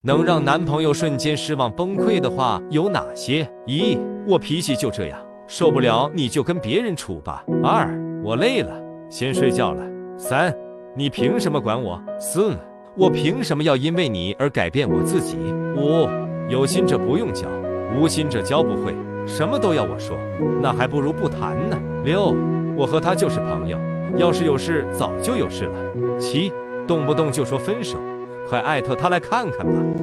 能让男朋友瞬间失望崩溃的话有哪些？一，我脾气就这样，受不了你就跟别人处吧。二，我累了，先睡觉了。三，你凭什么管我？四，我凭什么要因为你而改变我自己？五，有心者不用教，无心者教不会，什么都要我说，那还不如不谈呢。六，我和他就是朋友，要是有事早就有事了。七，动不动就说分手，快艾特他来看看吧。